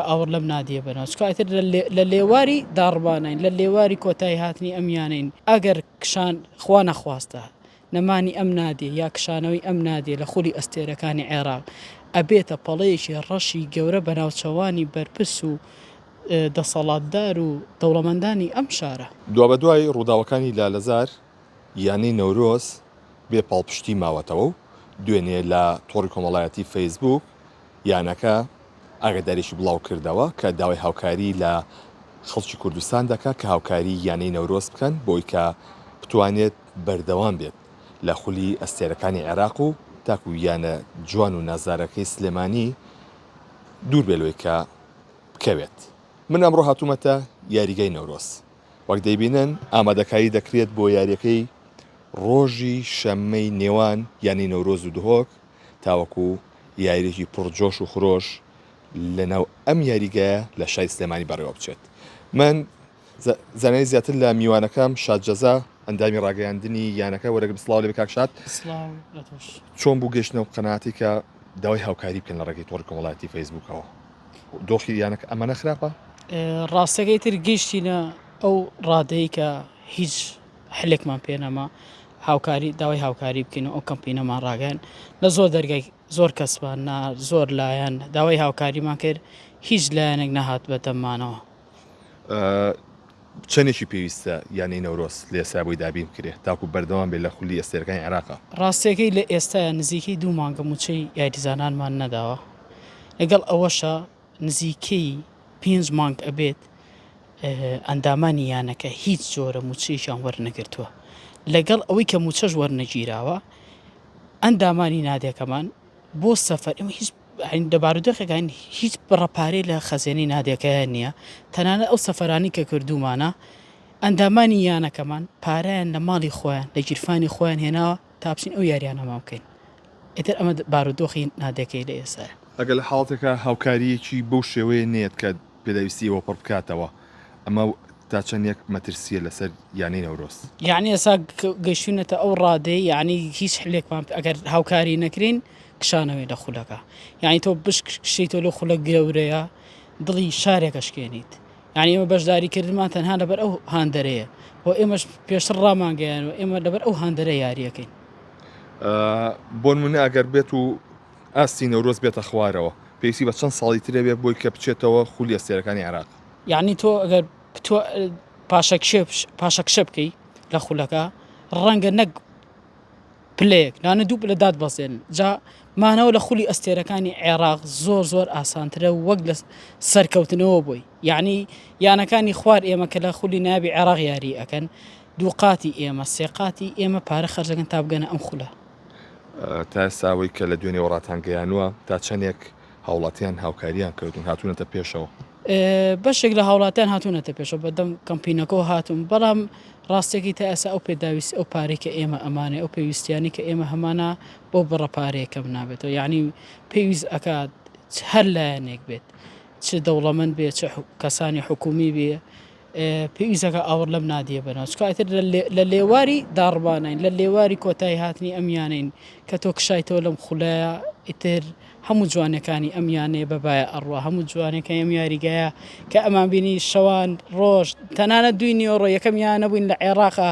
ئاور لەم نادیە بەناو چکاتر لە لێواری داڕبانین لە لێواری کۆتایی هاتنی ئەمیانین ئەگەر کشان خوا نەخواستە نەمانی ئەم نادێ یا کشانەوەی ئەم نادێ لە خولی ئەستێرەکانی عێراق ئەبێتە پەڵەیەکی ڕەشی گەورە بەناوچەوانی بەرپرس و دەسەڵاتدار و دەوڵەمەندانی ئەم شارە. دوا بە دوای ڕووداوەکانی لالەزار یانی نەورۆز بێ پاڵپشتی ماوەتەوە و دوێنێ لە تۆڕی کۆمەڵایەتی فەیسبوک یانەکە ئاگاداریشی بڵاو کردەوە کە داوای هاوکاری لە خەڵکی کوردستان دەکات کە هاوکاری یانەی نەورۆز بکەن بۆی کە بتوانێت بەردەوام بێت لە خولی ئەستێرەکانی عێراق و تاکو یانە جوان و نازارەکەی سلێمانی دوور بێلوێ کە بکەوێت. من ئەمڕۆ هاتوومەتە یاریگای نەورۆز وەک دەیبینن ئامادەکاری دەکرێت بۆ یاریەکەی ڕۆژی شەممەی نێوان یانی نەورۆز و دهۆک تاوەکو یاریێکی پڕجۆش و خرۆش لەناو ئەم یاریگایە لە شای سلێمانی بەڕێوە بچێت. من زانای زیاتر لە میوانەکەم شادجەزا ئەندامی ڕاگەیاندنی یانەکە وەرەگە بسڵاو لێ بکاکشات چۆن بوو گەشتنەوە قەناعەتی کە داوای هاوکاری بکەن لە ڕێگەی تۆڕی کۆمەڵایەتی فەیسبوکەوە دۆخی یانەکە ئەمانە خراپە؟ ڕاستەکەی تر گەیشتینە ئەو ڕادەیە کە هیچ حلێکمان پێنەما هاوکاری داوای هاوکاری بکەین ئەو کەمپینەمان ڕاگەن لە زۆر دەرگای زۆر کەسبان زۆر لایەن داوای هاوکاریمان کرد هیچ لایەنێک نەهات بەدەممانەوە. چەندێکی پێویستە یانی نەورۆز لێسا بۆی دابین بکرێت تاکو بەردەوام بێت لە خولی ئەستێرەکانی عێراقا. ڕاستیەکەی لە ئێستاە نزیکەی 2 مانگە موچەی یاریزانانمان نەداوە لەگەڵ ئەوەشە نزیکەی 5 مانگ ئەبێت ئەندامانی یانەکە هیچ جۆرە موچەیشان وەرنەگرتووە لەگەڵ ئەوەی کە موچەش وەرنەگیراوە ئەندامانی نادێکەمان بۆ سەفەر ئەمە هیچ دەبارودۆخەکان هیچ بڕەپارەی لە خەزێنەی نادێکەیە نییە تەنانەت ئەو سەفەرانی کە کردومانە ئەندامانی یانەکەمان پارەیان لە ماڵی خۆیان لە گیرفانی خۆیان هێناوە تا بچین ئەو یاریانەما بکەین ئیتر ئەمە بارودۆخی نادێکەی لە ئێستا ئەگەر لە حاڵاتێکە هاوکاریەکی بەو شێوەیە نێت کە پێداویستیەوە پڕ بکاتەوە ئەمە تا چەندێک مەترسیە لەسەر یانی نەورۆز یعنی ئێستا گەیشتونەتە ئەو ڕادەی یعنی هیچ حلێکمان ئەگەر هاوکاری نەکرین کشانەوەی لە خولەکە یعنی تۆ بشکشیتەوە لە خولە گەورەیە دڵی شارێکەشکێنیت یعنی ئێمە بەشداریکردمان تەنها لەبەر ئەو هاندەرەیە بۆ ئێمەش پێشتر ڕامانگەیانەوە ئێمە لەبەر ئەو هاندەرە یاریەکەین. بۆ نمونە ئەگەر بێت و ئاستی نەورۆز بێتە خوارەوە پێویستی بە چەند ساڵی ترێ بێت بۆی کە بچێتەوە خولی ئەستێرەکانی عێراق. یعنی تۆ ئەگەر پاشەکشە بکەی لە خولەکە ڕەنگە نەک پلەیەک نانە دوو لە داد بەسێن جا مانەوە لە خولی ئەستێرەکانی عێراق زۆر ئاسانترە وەک لە سەرکەوتنەوە بووی یعنی یانەکانی خوار ئێمە کە لە خولی نابی عێراق یاری ئەکەن دووقاتی ئێمە سێقاتی ئێمە پارە خەرجەکەن تا بگەنە ئەم خولە. تا ئێستاوەی کە لە دوێنێ وڵاتان گەیانووە تا چەندێک هاوڵاتیان هاوکاریان کردوون هاتوونەتە پێشەوە بەشێک لە هاوڵاتیان هاتوونەتە پێشەوە بەدەم کەمپینەکەەوە هاتوون بەڵام ڕاستێکی تا ئێستا ئەو پێداویست ئەو پارێک کە ئێمە ئەمانێ ئەو پێویستیانی کە ئێمە هەمانە بۆ بڕەپارەیەکەم نابێتەوە یعنی پێویست ئەکات هەر لایەنێک بێت چ دەوڵەمەند بێت چ کەسانی حکومی بێ پێویستەکە ئاور لەم نادیە بەناو چکاتر لە لێواری داڕبانین لە لێواری کۆتایی هاتنی ئەمیانین کە تۆ کشایتەوە لەم خولایە ئیتر هەموو جوانەکانی ئەمیانێ بەبایە ئەڕوا هەموو جوانەکە ئەم یاریگایە کە ئەمان بینی شەوان ڕۆژ تەنانە 2 نیوەڕۆ یەکەم یان نەبووین لە عێراقا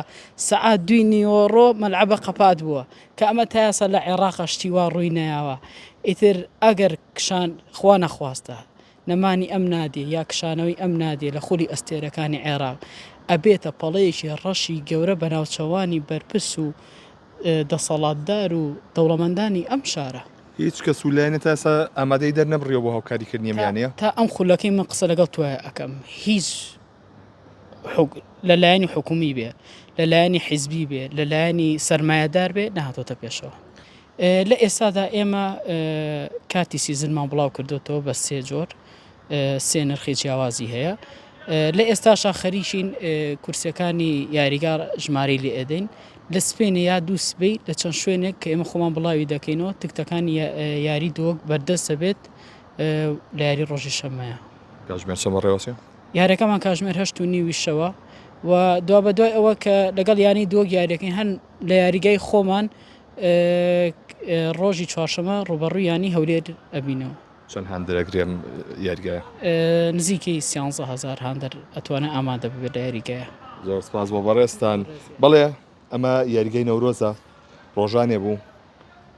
سەعات 2 نیوەڕۆ مەلعەبە قەپات بووە کە ئەمە تا ئێستا لە عێراقا شتیوا ڕووی نەیاوە ئیتر ئەگەر کشان خوا نەخواستە نەمانی ئەم نادێ یا کشانەوەی ئەم نادێ لە خولی ئەستێرەکانی عێراق ئەبێتە پەڵەیەکی ڕەشی گەورە بەناوچەوانی بەرپرس و دەسەڵاتدار و دەوڵەمەندانی ئەم شارە. هیچ کەس و لایەنێت تا ئێستا ئامادەی دەرنەبڕیەوە بۆ هاوکاریکردنی ئەمیانەیە تا ئەم خولەکەی من قسە لەگەڵ توایە ئەەکەم هیچ لەلایەنی حکومی بێ لەلایەنی حیزبی بێ لەلایەنی سەرمایەدار بێ نەهاتۆتە پێشەوە. لە ئێستادا ئێمە کاتی سیزنمان بڵاو کردوتەوە بە 3 جۆر 3 نرخی جیاوازی هەیە لە ئێستاشا خەریکین کورسەکانی یاریگار ژمارەی لێ ئەدەین لە سپێنە یا دوو سبەی لە چەند شوێنێک کە ئێمە خۆمان بڵاوی دەکەینەوە تکتەکانی یاری دۆک بەردەستە بێت لە یاری ڕۆژی شەممەیە. کاتژمێر چەند ڕێوەسیە؟ یاریەکەمان کاتژمێر 8:30 شەوە و دوا بە دوای ئەوە کە لەگەڵ یانی دۆک یاریەکەین هەن لە یاریگای خۆمان ڕۆژی چوارشەمە ڕوبەڕووی یانی هەولێر ئەبینەوە. چەند هەندێکرێم یاریگایە نزیکی 130,000 هەندەر ئەتوانە ئامادە ببێت لە یاریگایە. زۆر سپاس بۆ بەڕێستان. بەڵێ ئەمە یاریگەی نەورۆزە ڕۆژانێ بوو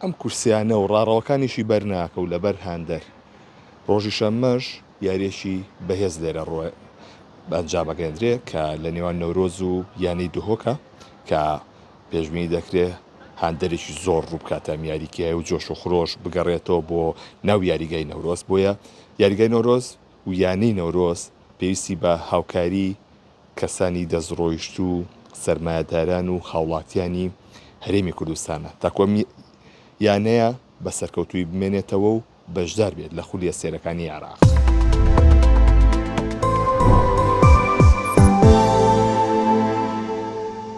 ئەم کورسیانە و ڕاڕەوەکانیشی بەرناکە و لەبەر هەندەر ڕۆژی شەممەش یاریێکی بەهێز لێرە ڕۆێ ئەنجامەگەندرێ کە لە نێوان نەورۆز و یانی دوهۆکە کە پێشبینی دەکرێت هەندێکی زۆر ڕووبکاتە یاریکیای و جۆش و خرۆش بگەڕێتەوە بۆ ناو یاریگای نەورۆز. بۆیە یاریگای نەورۆز و یانی نەورۆز پێویستی بە هاوکاری کەسانی دەستڕۆیشت و سەرمایهداران و هاوڵاتیانی هەرێمی کوردستانە تاکۆم یانەیە بە سەرکەوتوی بمێنێتەوە و بەشدار بێت لە خولیە سێرەکانی عێراق.